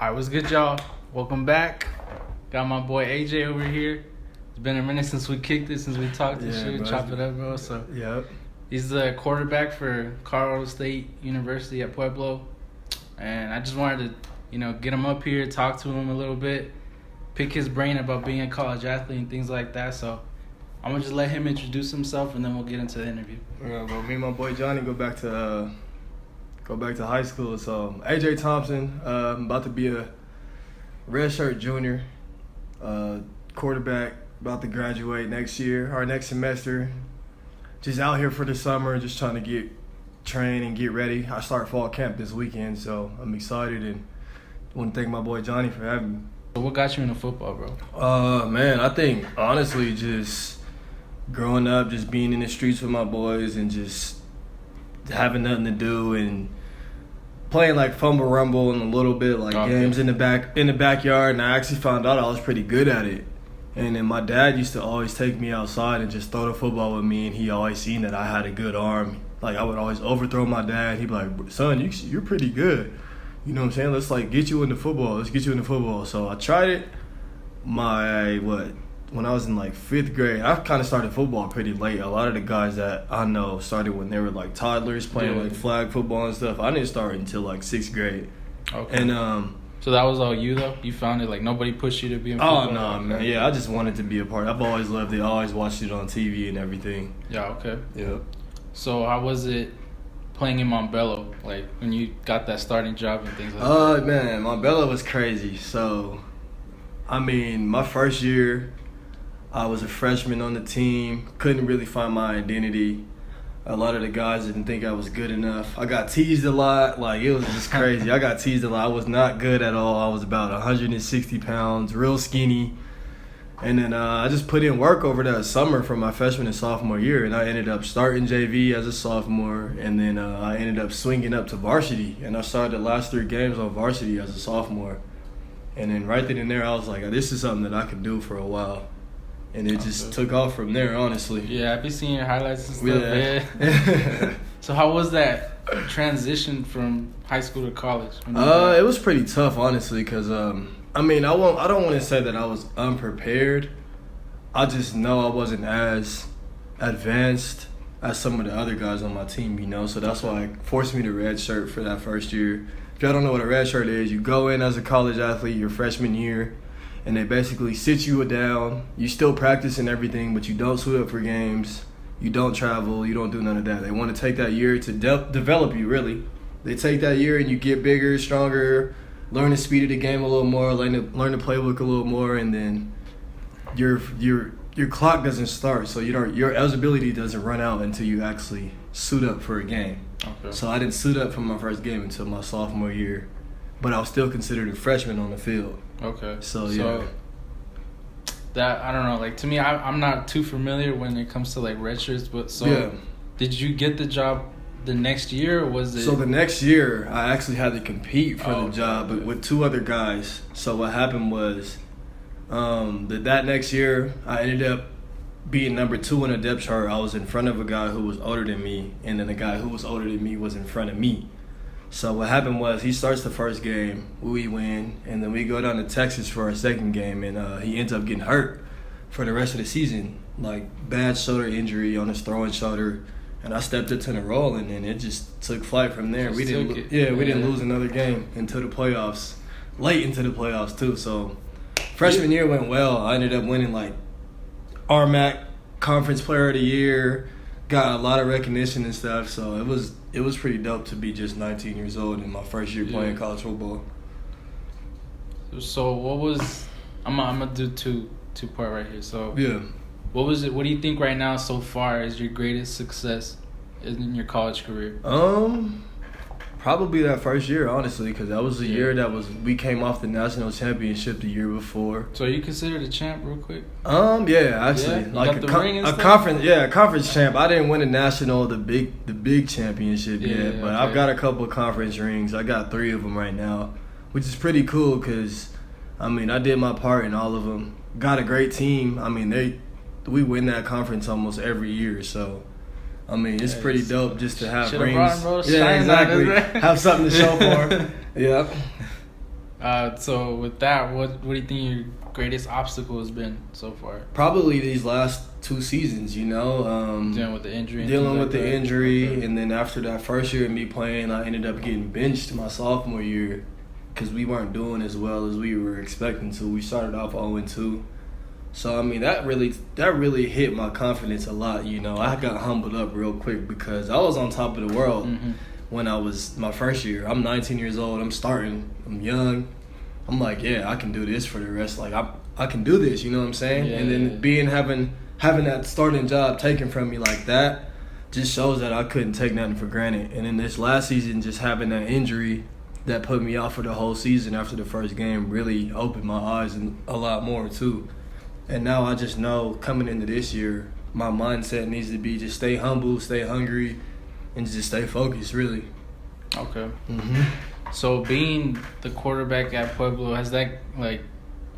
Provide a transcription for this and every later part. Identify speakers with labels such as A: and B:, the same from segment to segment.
A: Alright, what's good, y'all? Welcome back. Got my boy AJ over here. It's been a minute since we kicked it, since we talked this shit,
B: bro.
A: chop it up, bro. So
B: Yep.
A: he's the quarterback for Colorado State University at Pueblo. And I just wanted to, get him up here, talk to him a little bit, pick his brain about being a college athlete and things like that. So I'm going to just let him introduce himself, and then we'll get into the interview.
B: Yeah, bro. Me and my boy Johnny go back to high school. So AJ Thompson, about to be a redshirt junior, quarterback, about to graduate next semester. Just out here for the summer, just trying to get trained and get ready. I start fall camp this weekend, so I'm excited and want to thank my boy Johnny for having me.
A: So what got you into football, bro?
B: Man, I think honestly just growing up, just being in the streets with my boys and just having nothing to do and playing like Fumble Rumble and a little bit like games in the backyard, and I actually found out I was pretty good at it. And then my dad used to always take me outside and just throw the football with me, and he always seen that I had a good arm. Like I would always overthrow my dad. He'd be like, "Son, you're pretty good. You know what I'm saying? Let's get you into football. Let's get you into football." So I tried it. When I was in like 5th grade, I kind of started football pretty late. A lot of the guys that I know started when they were like toddlers playing like flag football and stuff. I didn't start until like 6th grade.
A: Okay.
B: And
A: so that was all you though? You found it, like nobody pushed you to be in football?
B: Oh no, man. Yeah, I just wanted to be a part. I've always loved it. I always watched it on TV and everything.
A: Yeah, okay.
B: Yep.
A: So how was it playing in Montbello, like when you got that starting job and things like that?
B: Man, Montbello was crazy. So, I mean, my first year, I was a freshman on the team. Couldn't really find my identity. A lot of the guys didn't think I was good enough. I got teased a lot. Like, it was just crazy. I got teased a lot. I was not good at all. I was about 160 pounds, real skinny. And then I just put in work over that summer from my freshman and sophomore year, and I ended up starting JV as a sophomore, and then I ended up swinging up to varsity, and I started the last 3 games on varsity as a sophomore. And then right then and there, I was like, this is something that I could do for a while. And it just took off from there, honestly.
A: Yeah, I've been seeing your highlights and stuff, yeah. So how was that transition from high school to college?
B: It was pretty tough, honestly, because, I don't want to say that I was unprepared. I just know I wasn't as advanced as some of the other guys on my team, so that's why it forced me to redshirt for that first year. If y'all don't know what a redshirt is, you go in as a college athlete your freshman year, and they basically sit you down. You still practice and everything, but you don't suit up for games. You don't travel. You don't do none of that. They want to take that year to develop you, really. They take that year and you get bigger, stronger, learn the speed of the game a little more, learn the playbook a little more, and then your clock doesn't start, so your eligibility doesn't run out until you actually suit up for a game.
A: Okay.
B: So I didn't suit up for my first game until my sophomore year, but I was still considered a freshman on the field.
A: Okay.
B: So yeah.
A: That, I don't know, like to me, I'm not too familiar when it comes to like red shirts, but did you get the job the next year, or was it?
B: So the next year, I actually had to compete for the job, but with 2 other guys. So what happened was, that next year, I ended up being number 2 in a depth chart. I was in front of a guy who was older than me, and then the guy who was older than me was in front of me. So what happened was, he starts the first game, we win, and then we go down to Texas for our second game, and he ends up getting hurt for the rest of the season, like bad shoulder injury on his throwing shoulder. And I stepped into the role, and then it just took flight from there. We didn't lose another game into the playoffs, late into the playoffs too. So freshman year went well. I ended up winning like RMAC Conference Player of the Year, got a lot of recognition and stuff. So it was pretty dope to be just 19 years old in my first year playing college football.
A: So what was? I'm gonna do two part right here. So
B: yeah.
A: What was it? What do you think right now so far is your greatest success in your college career?
B: Probably that first year, honestly, because that was the year we came off the national championship the year before.
A: So are you considered a champ, real quick?
B: Yeah, actually, like a conference champ. I didn't win a national, the big championship yet, but I've got a couple of conference rings. I got 3 of them right now, which is pretty cool because, I did my part in all of them. Got a great team. We win that conference almost every year, so it's pretty dope just to have rings.
A: Yeah, exactly.
B: Have something to show for. Yep.
A: So with that, what do you think your greatest obstacle has been so far?
B: Probably these last 2 seasons, you know.
A: Dealing with the injury.
B: Dealing with the injury,
A: okay.
B: And then after that first year of me playing, I ended up getting benched my sophomore year because we weren't doing as well as we were expecting to. We started off 0-2. So, I mean, that really hit my confidence a lot, you know. I got humbled up real quick because I was on top of the world when I was my first year. I'm 19 years old. I'm starting. I'm young. I'm like, yeah, I can do this for the rest. Like, I can do this, you know what I'm saying?
A: Yeah,
B: and then having that starting job taken from me like that just shows that I couldn't take nothing for granted. And then this last season, just having that injury that put me out for the whole season after the first game really opened my eyes and a lot more, too. And now I just know coming into this year, my mindset needs to be just stay humble, stay hungry, and just stay focused, really.
A: Okay.
B: Mm-hmm.
A: So being the quarterback at Pueblo, has that, like,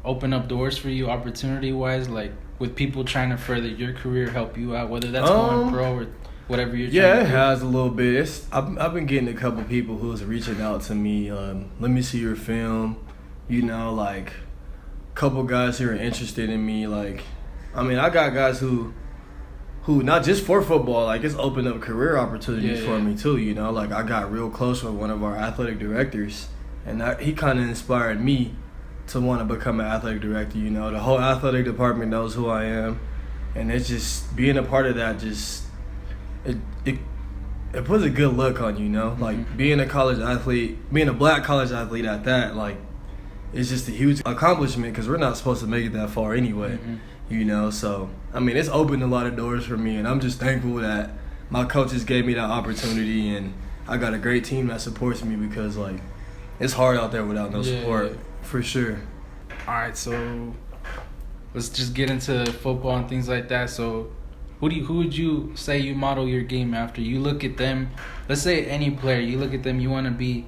A: opened up doors for you opportunity-wise? Like, with people trying to further your career, help you out, whether that's going pro or whatever you're trying to do?
B: Yeah, it has a little bit. I've been getting a couple people who's reaching out to me. Let me see your film. You know, like, couple guys who are interested in me. Like, I mean, I got guys who not just for football, like, it's opened up career opportunities for me too, you know. Like, I got real close with one of our athletic directors, and he kind of inspired me to want to become an athletic director, you know. The whole athletic department knows who I am, and it's just being a part of that, just it puts a good look on you know. Like, being a college athlete, being a black college athlete at that, like, it's just a huge accomplishment because we're not supposed to make it that far anyway, you know. So, I mean, it's opened a lot of doors for me, and I'm just thankful that my coaches gave me that opportunity, and I got a great team that supports me because, like, it's hard out there without no support, for sure.
A: All right, so let's just get into football and things like that. So who would you say you model your game after? You look at them, let's say any player, you look at them, you want to be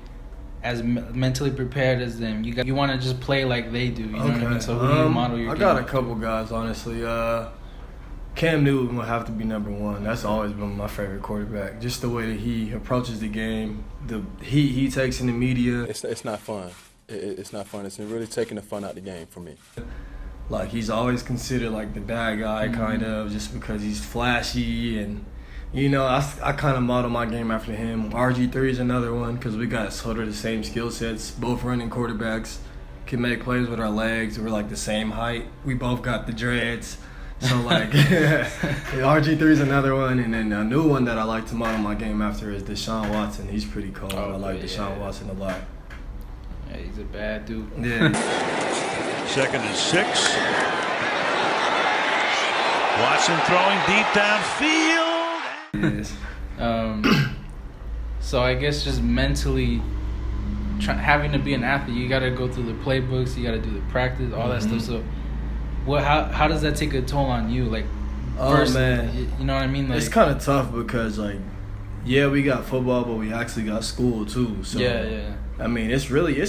A: as mentally prepared as them. You want to just play like they do. You know what I mean? So who do you model your game?
B: I got a couple guys, honestly. Cam Newton will have to be number one. That's always been my favorite quarterback. Just the way that he approaches the game, the heat he takes in the media.
C: It's not fun. It's not fun. It's really taking the fun out of the game for me.
B: Like, he's always considered like the bad guy, kind of, just because he's flashy. And, you know, I kind of model my game after him. RG3 is another one because we got sort of the same skill sets. Both running quarterbacks, can make plays with our legs. We're like the same height. We both got the dreads. So, like, RG3 is another one. And then a new one that I like to model my game after is Deshaun Watson. He's pretty cold. I like Deshaun Watson a lot.
A: Yeah, he's a bad dude.
B: Yeah.
D: 2nd and 6. Watson throwing deep downfield.
B: Yes.
A: So I guess just mentally having to be an athlete, you got to go through the playbooks, you got to do the practice, all that stuff. So how does that take a toll on you? Like,
B: first, man,
A: you know what I mean? Like,
B: it's kind of tough because, like, yeah, we got football, but we actually got school too. So
A: yeah.
B: I mean, it's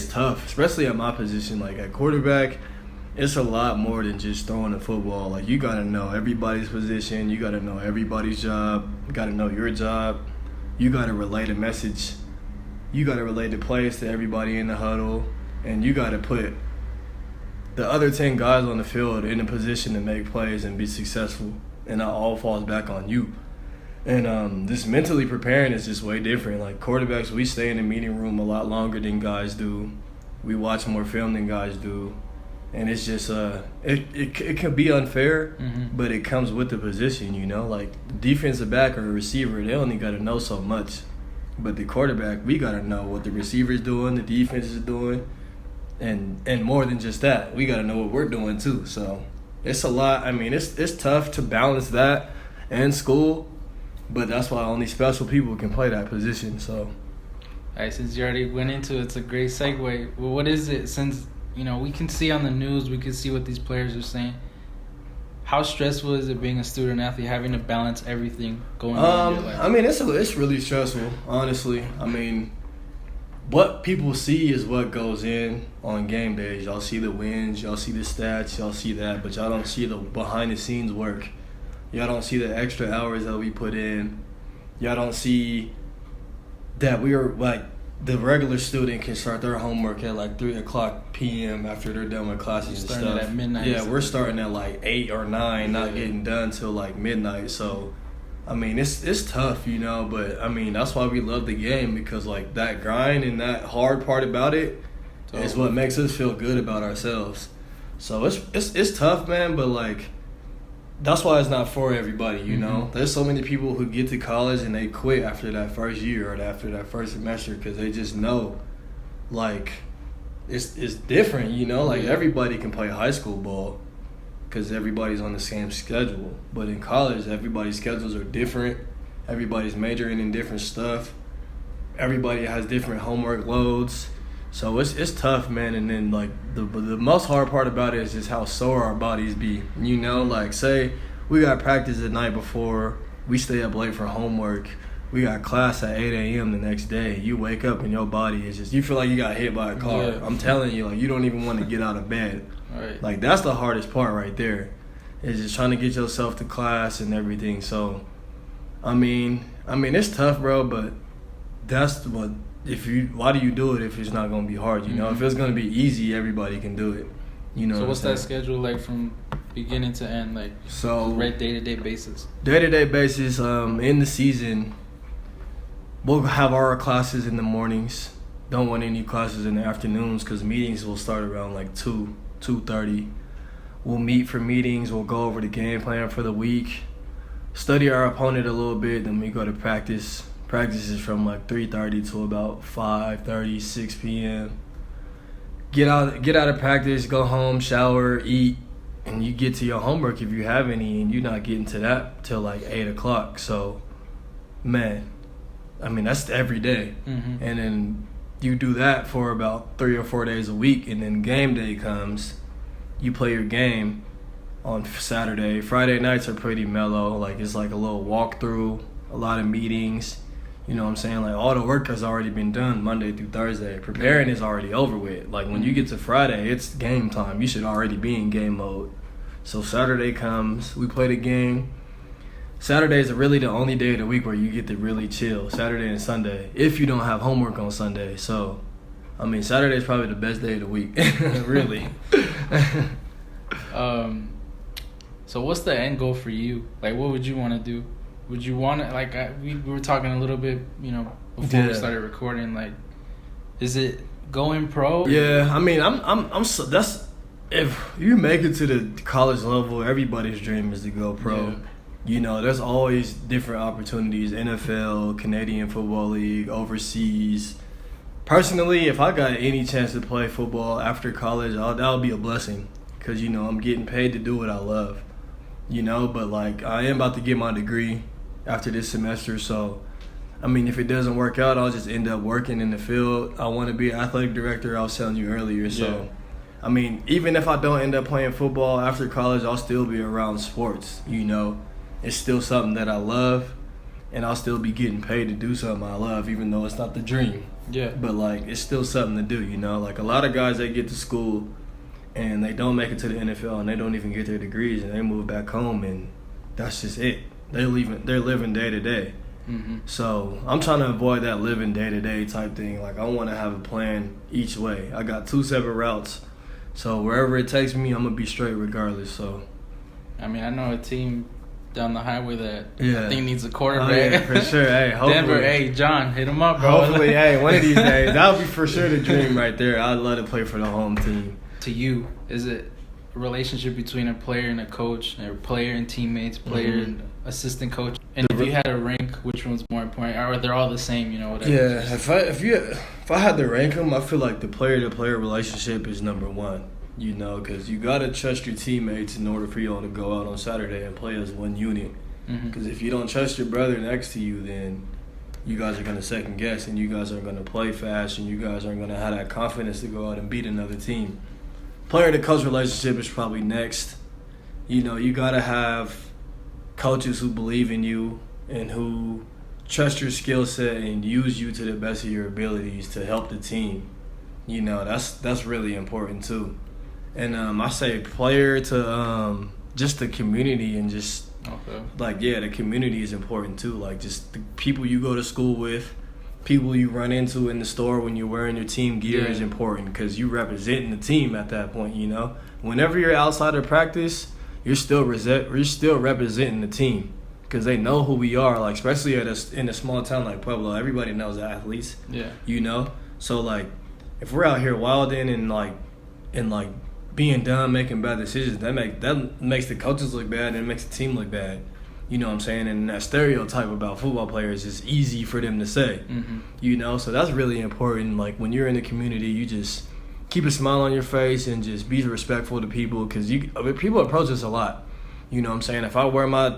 B: tough, especially at my position. Like, at quarterback, it's a lot more than just throwing the football. Like, you got to know everybody's position. You got to know everybody's job. You got to know your job. You got to relay the message. You got to relay the plays to everybody in the huddle. And you got to put the other 10 guys on the field in a position to make plays and be successful. And that all falls back on you. And this mentally preparing is just way different. Like, quarterbacks, we stay in the meeting room a lot longer than guys do. We watch more film than guys do. And it's just it can be unfair, but it comes with the position, you know. Like, the defensive back or a receiver, they only got to know so much. But the quarterback, we got to know what the receiver's doing, the defense is doing, and more than just that, we got to know what we're doing too. So it's a lot. I mean, it's tough to balance that and school. But that's why only special people can play that position. So,
A: all right, since you already went into it, it's a great segue. Well, what is it? Since, you know, we can see on the news, we can see what these players are saying. How stressful is it being a student athlete, having to balance everything going on in your life?
B: I mean, it's really stressful, honestly. I mean, what people see is what goes in on game days. Y'all see the wins, y'all see the stats, y'all see that, but y'all don't see the behind-the-scenes work. Y'all don't see the extra hours that we put in. Y'all don't see that we are, like, the regular student can start their homework at like 3:00 p.m. after they're done with classes and
A: Starting
B: stuff.
A: at midnight.
B: Yeah, we're starting at like 8 or 9, not getting done till like midnight. So, I mean, it's tough, you know. But I mean, that's why we love the game, because like that grind and that hard part about it is what makes us feel good about ourselves. So it's tough, man. But like, that's why it's not for everybody, you know. There's so many people who get to college and they quit after that first year or after that first semester because they just know, like, it's different, you know. Like, everybody can play high school ball because everybody's on the same schedule. But in college, everybody's schedules are different. Everybody's majoring in different stuff. Everybody has different homework loads. So it's tough, man. And then like the most hard part about it is just how sore our bodies be. You know, like say we got practice the night before, we stay up late for homework, we got class at 8 a.m. the next day. You wake up and your body is just, you feel like you got hit by a car.
A: Yeah.
B: I'm telling you, like you don't even want to get out of bed.
A: Right.
B: Like that's the hardest part right there. Is just trying to get yourself to class and everything. So, I mean it's tough, bro. But that's what. Why do you do it if it's not gonna be hard? You know, if it's gonna be easy, everybody can do it. You know.
A: So what's that schedule like from beginning to end? Like,
B: so
A: day-to-day basis.
B: Day-to-day basis. In the season, we'll have our classes in the mornings. Don't want any classes in the afternoons because meetings will start around like 2:30. We'll meet for meetings. We'll go over the game plan for the week, study our opponent a little bit, then we go to practice. Practice is from like 3:30 to about 5:30, 6 p.m. Get out of practice, go home, shower, eat, and you get to your homework if you have any, and you're not getting to that till like 8 o'clock. So, man, I mean, that's every day. And then you do that for about 3 or 4 days a week, and then game day comes. You play your game on Saturday. Friday nights are pretty mellow. Like, it's like a little walkthrough, a lot of meetings. You know what I'm saying? Like, all the work has already been done Monday through Thursday. Preparing is already over with. Like, when you get to Friday, it's game time. You should already be in game mode. So Saturday comes, we play the game. Saturdays are really the only day of the week where you get to really chill. Saturday and Sunday, if you don't have homework on Sunday. So, I mean, Saturday is probably the best day of the week, really.
A: So what's the end goal for you? Like, what would you want to do? Would you want to, like, we were talking a little bit, you know, before we started recording, like, is it going pro?
B: Yeah, I mean, I'm so, that's, if you make it to the college level, everybody's dream is to go pro.
A: Yeah.
B: You know, there's always different opportunities, NFL, Canadian Football League, overseas. Personally, if I got any chance to play football after college, that would be a blessing because, you know, I'm getting paid to do what I love, you know, but, like, I am about to get my degree after this semester, so, I mean, if it doesn't work out, I'll just end up working in the field. I want to be an athletic director, I was telling you earlier, so, I mean, even if I don't end up playing football after college, I'll still be around sports, you know. It's still something that I love, and I'll still be getting paid to do something I love, even though it's not the dream.
A: Yeah.
B: But, like, it's still something to do, you know. Like, a lot of guys, they get to school, and they don't make it to the NFL, and they don't even get their degrees, and they move back home, and that's just it. They're living day to day. So I'm trying to avoid that living day to day type thing. Like, I want to have a plan each way. I got 2 separate routes, so wherever it takes me, I'm gonna be straight regardless. So,
A: I mean, I know a team down the highway that I think needs a
B: oh,
A: quarterback.
B: yeah, for sure. Hey, hopefully,
A: Denver, hey John, hit him up, bro.
B: Hopefully, hey, one of these days, that would be for sure the dream right there. I'd love to play for the home team.
A: To you, is it a relationship between a player and a coach, or player and teammates, player and assistant coach? And if you had to rank, which one's more important, or they're all the same, you know, whatever?
B: Yeah, if I had to rank them, I feel like the player-to-player relationship is number one. You know, because you gotta trust your teammates in order for y'all to go out on Saturday and play as one unit. Because if you don't trust your brother next to you, then you guys are gonna second guess, and you guys aren't gonna play fast, and you guys aren't gonna have that confidence to go out and beat another team. Player to coach relationship is probably next. You know, you gotta have coaches who believe in you and who trust your skill set and use you to the best of your abilities to help the team. You know, that's really important too. And I say player to just the community and just like, yeah, the community is important too. Like, just the people you go to school with, people you run into in the store when you're wearing your team gear is important because you representing the team at that point, you know. Whenever you're outside of practice, you're still representing the team because they know who we are, like especially in a small town like Pueblo. Everybody knows the athletes, you know. So like if we're out here wilding and being dumb, making bad decisions, that makes the coaches look bad and it makes the team look bad. You know what I'm saying? And that stereotype about football players is easy for them to say, you know? So that's really important. Like, when you're in the community, you just keep a smile on your face and just be respectful to people because people approach us a lot. You know what I'm saying? If I wear my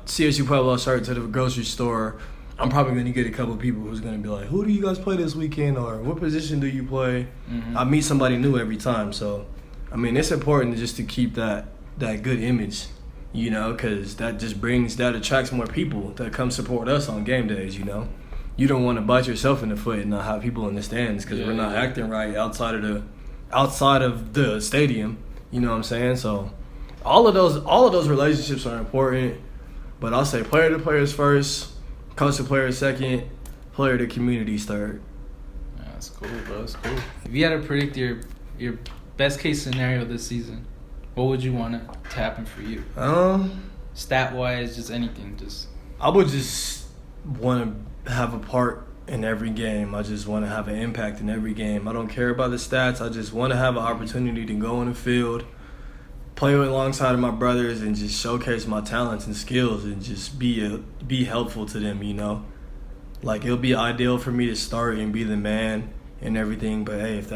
B: CSU Pueblo shirt to the grocery store, I'm probably going to get a couple of people who's going to be like, who do you guys play this weekend? Or what position do you play? I meet somebody new every time. So, I mean, it's important just to keep that good image. You know, because that attracts more people that come support us on game days, you know. You don't want to bite yourself in the foot and not have people in the stands because we're not acting right outside of the stadium, you know what I'm saying? So all of those relationships are important, but I'll say player to players first, coach to players second, player to communities third.
A: Yeah, that's cool, bro. That's cool. If you had to predict your best case scenario this season, what would you want to happen for you? Stat-wise, just anything.
B: I would just want to have a part in every game. I just want to have an impact in every game. I don't care about the stats. I just want to have an opportunity to go on the field, play alongside of my brothers, and just showcase my talents and skills and just be helpful to them, you know? Like, it'll be ideal for me to start and be the man and everything, but hey, if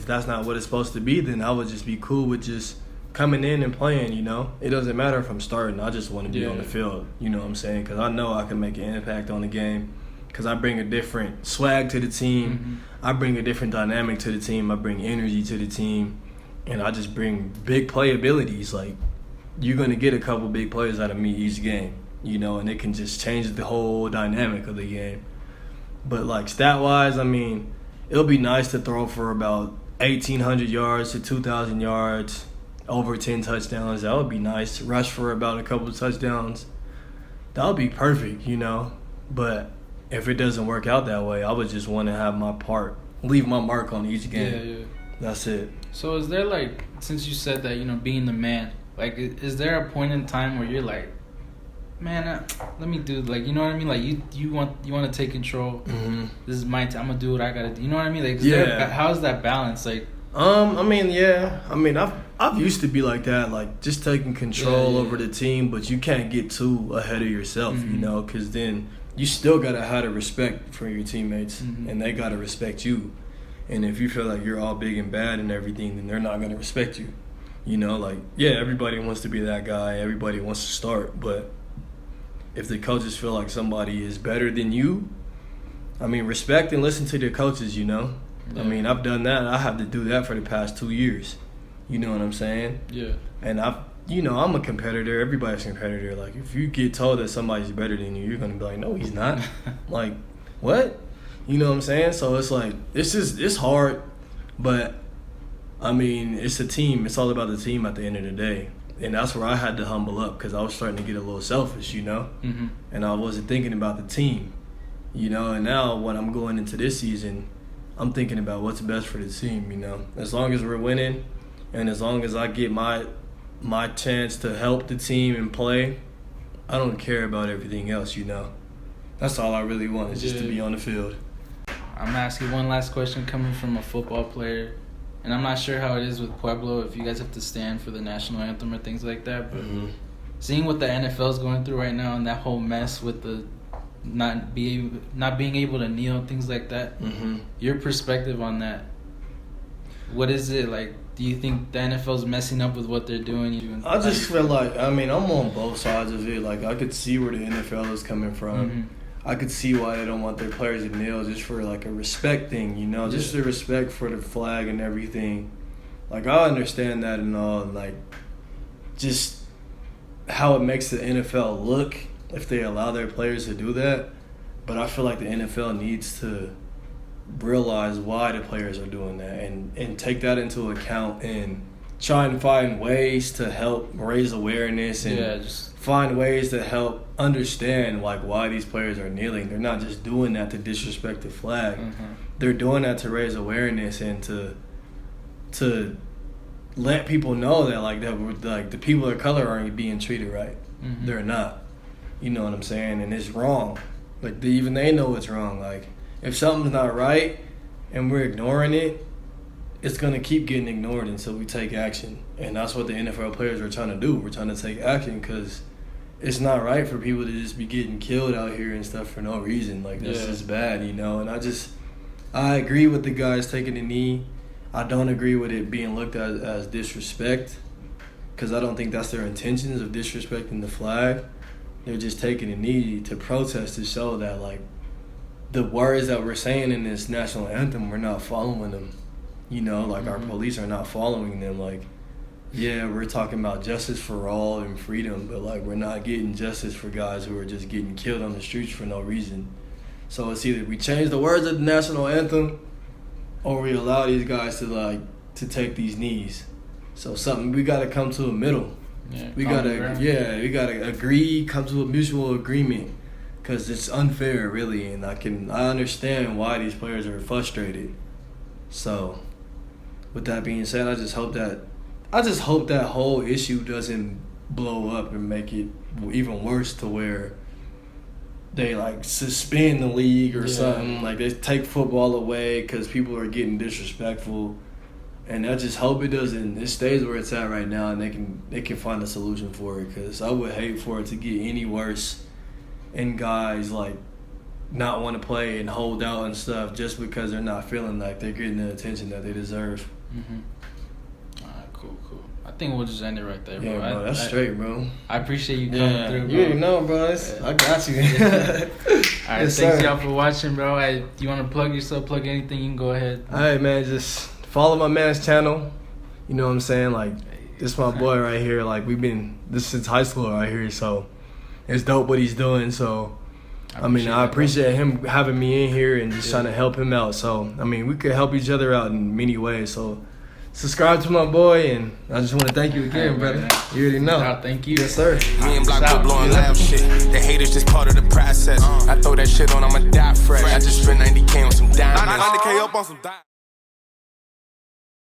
B: that's not what it's supposed to be, then I would just be cool with just coming in and playing, you know. It doesn't matter if I'm starting. I just want to be on the field, you know what I'm saying? Because I know I can make an impact on the game because I bring a different swag to the team. I bring a different dynamic to the team. I bring energy to the team, and I just bring big play abilities. Like, you're going to get a couple big plays out of me each game, you know, and it can just change the whole dynamic of the game. But, like, stat-wise, I mean, it'll be nice to throw for about 1,800 yards to 2,000 yards, over 10 touchdowns. That would be nice. Rush for about a couple of touchdowns. That would be perfect, you know. But if it doesn't work out that way, I would just want to have my part, leave my mark on each game.
A: Yeah.
B: That's it.
A: So is there, like, since you said that, you know, being the man, like, is there a point in time where you're like, man, let me do, like, you know what I mean? Like, you want to take control. This is my time. I'm going to do what I got to do. You know what I mean? Like, how's that balance? Like,
B: I mean, yeah. I mean, I've used to be like that, like just taking control over the team, but you can't get too ahead of yourself, you know, because then you still got to have the respect for your teammates, and they got to respect you. And if you feel like you're all big and bad and everything, then they're not going to respect you. You know, like, yeah, everybody wants to be that guy. Everybody wants to start. But if the coaches feel like somebody is better than you, I mean, respect and listen to their coaches, you know. I mean, I've done that. I have to do that for the past 2 years. You know what I'm saying? Yeah. And I'm a competitor. Everybody's a competitor. Like, if you get told that somebody's better than you, you're going to be like, no, he's not. Like, what? You know what I'm saying? So it's like, it's hard, but, I mean, it's a team. It's all about the team at the end of the day. And that's where I had to humble up because I was starting to get a little selfish, you know? And I wasn't thinking about the team, you know? And now when I'm going into this season, I'm thinking about what's best for the team, you know? As long as we're winning and as long as I get my chance to help the team and play, I don't care about everything else, you know? That's all I really want is just to be on the field.
A: I'm asking one last question coming from a football player. And I'm not sure how it is with Pueblo, if you guys have to stand for the national anthem or things like that. But seeing what the NFL is going through right now and that whole mess with the not being able to kneel, things like that, your perspective on that, what is it like? Do you think the NFL is messing up with what they're doing?
B: I just feel like, I mean, I'm on both sides of it. Like, I could see where the NFL is coming from. I could see why they don't want their players to kneel just for, like, a respect thing, you know, just the respect for the flag and everything. Like, I understand that and all, like, just how it makes the NFL look if they allow their players to do that. But I feel like the NFL needs to realize why the players are doing that and take that into account and try and find ways to help raise awareness and
A: just
B: find ways to help understand like why these players are kneeling. They're not just doing that to disrespect the flag. They're doing that to raise awareness and to let people know that like the people of color aren't being treated right. They're not. You know what I'm saying? And it's wrong. Like even they know it's wrong. Like if something's not right and we're ignoring it, it's gonna keep getting ignored until we take action. And that's what the NFL players are trying to do. We're trying to take action because it's not right for people to just be getting killed out here and stuff for no reason. Like this is bad, you know. And I agree with the guys taking the knee. I don't agree with it being looked at as disrespect because I don't think that's their intentions of disrespecting the flag. They're just taking a knee to protest to show that like the words that we're saying in this national anthem, we're not following them. You know, like our police are not following them. Like, yeah, we're talking about justice for all and freedom, but like we're not getting justice for guys who are just getting killed on the streets for no reason. So it's either we change the words of the national anthem or we allow these guys to take these knees. So we gotta come to a middle. We gotta agree, come to a mutual agreement, because it's unfair, really, and I understand why these players are frustrated. So, with that being said, I just hope that whole issue doesn't blow up and make it even worse to where they like suspend the league or something. Like they take football away because people are getting disrespectful. And I just hope it stays where it's at right now, and they can find a solution for it. Because I would hate for it to get any worse, and guys like not want to play and hold out and stuff just because they're not feeling like they're getting the attention that they deserve.
A: All right, cool. I think we'll just end it right there, bro.
B: Yeah, bro, that's straight, bro.
A: I appreciate you coming through, bro.
B: You already know, bro. I got you.
A: All right,
B: Yes,
A: thanks
B: sir.
A: y'all for watching, bro. Do you want to plug yourself, plug anything, you can go ahead.
B: All right, man, just follow my man's channel. You know what I'm saying? Like, this is my boy right here. Like, this since high school right here, so it's dope what he's doing. So, I appreciate him having me in here and just trying to help him out. So, we could help each other out in many ways. So, subscribe to my boy, and I just want to thank you again, brother. You already know.
A: Thank you.
B: Yes, sir.
E: Me and Block Will blowing loud shit. The haters just part of the process. I throw that shit on, I'ma die fresh. I just spent 90K on some diamonds. 90K up on some diamonds.